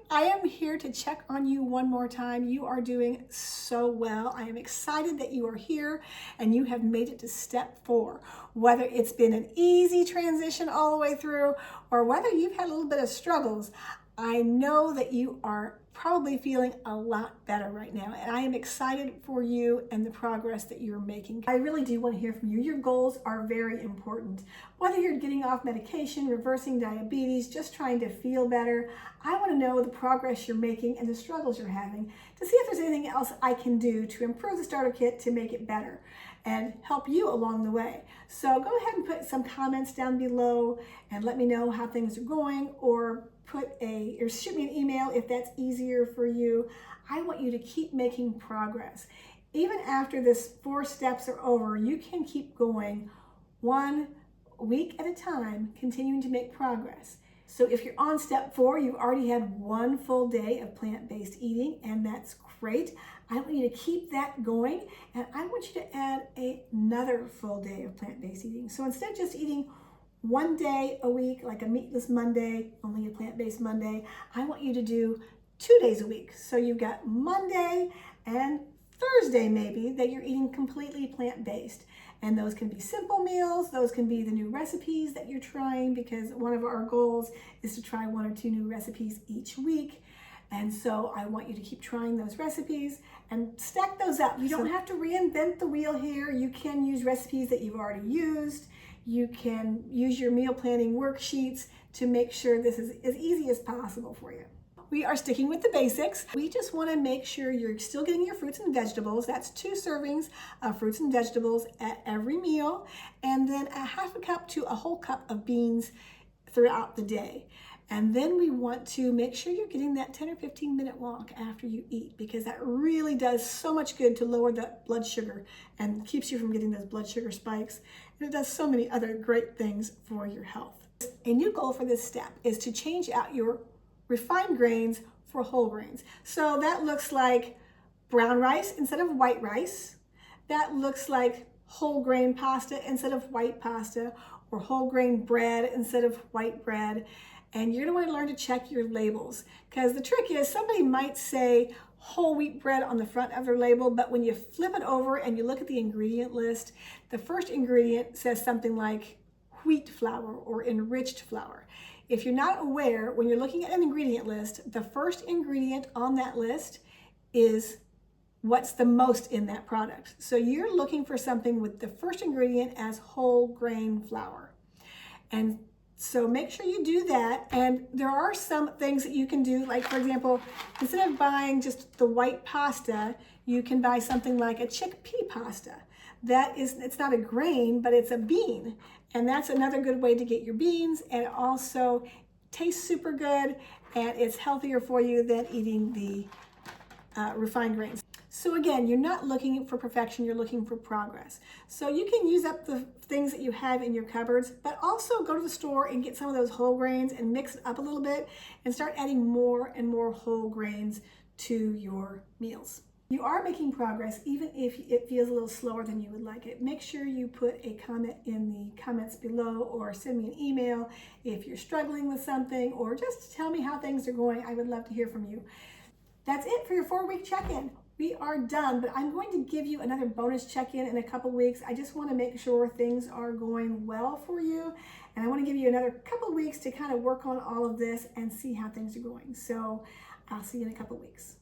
I am here to check on you one more time. You are doing so well. I am excited that you are here and you have made it to step 4. Whether it's been an easy transition all the way through or whether you've had a little bit of struggles, I know that you are probably feeling a lot better right now, and I am excited for you and the progress that you're making. I really do want to hear from you. Your goals are very important. Whether you're getting off medication, reversing diabetes, just trying to feel better, I want to know the progress you're making and the struggles you're having to see if there's anything else I can do to improve the starter kit to make it better and help you along the way. So go ahead and put some comments down below and let me know how things are going, or shoot me an email if that's easier for you. I want you to keep making progress. Even after this 4 steps are over, you can keep going 1 week at a time, continuing to make progress. So if you're on step 4, you've already had 1 full day of plant-based eating, and that's great. I want you to keep that going, and I want you to add another full day of plant-based eating. So instead of just eating 1 day a week, like a meatless Monday, only a plant-based Monday, I want you to do 2 days a week. So you've got Monday and Thursday maybe that you're eating completely plant-based. And those can be simple meals, those can be the new recipes that you're trying, because one of our goals is to try 1 or 2 new recipes each week. And so I want you to keep trying those recipes and stack those up. You don't have to reinvent the wheel here. You can use recipes that you've already used. You can use your meal planning worksheets to make sure this is as easy as possible for you. We are sticking with the basics. We just want to make sure you're still getting your fruits and vegetables. That's 2 servings of fruits and vegetables at every meal, and then a half a cup to a whole cup of beans throughout the day. And then we want to make sure you're getting that 10 or 15 minute walk after you eat, because that really does so much good to lower the blood sugar and keeps you from getting those blood sugar spikes. And it does so many other great things for your health. A new goal for this step is to change out your refined grains for whole grains. So that looks like brown rice instead of white rice. That looks like whole grain pasta instead of white pasta, or whole grain bread instead of white bread. And you're gonna want to learn to check your labels, because the trick is somebody might say whole wheat bread on the front of their label, but when you flip it over and you look at the ingredient list, the first ingredient says something like wheat flour or enriched flour. If you're not aware, when you're looking at an ingredient list, the first ingredient on that list is what's the most in that product. So you're looking for something with the first ingredient as whole grain flour. And so make sure you do that. And there are some things that you can do, like for example, instead of buying just the white pasta, you can buy something like a chickpea pasta. It's not a grain, but it's a bean. And that's another good way to get your beans, and it also tastes super good, and it's healthier for you than eating the refined grains. So again, you're not looking for perfection, you're looking for progress. So you can use up the things that you have in your cupboards, but also go to the store and get some of those whole grains and mix it up a little bit and start adding more and more whole grains to your meals. You are making progress, even if it feels a little slower than you would like it. Make sure you put a comment in the comments below, or send me an email if you're struggling with something, or just tell me how things are going. I would love to hear from you. That's it for your 4-week check-in. We are done, but I'm going to give you another bonus check-in in a couple weeks. I just want to make sure things are going well for you, and I want to give you another couple weeks to kind of work on all of this and see how things are going. So I'll see you in a couple weeks.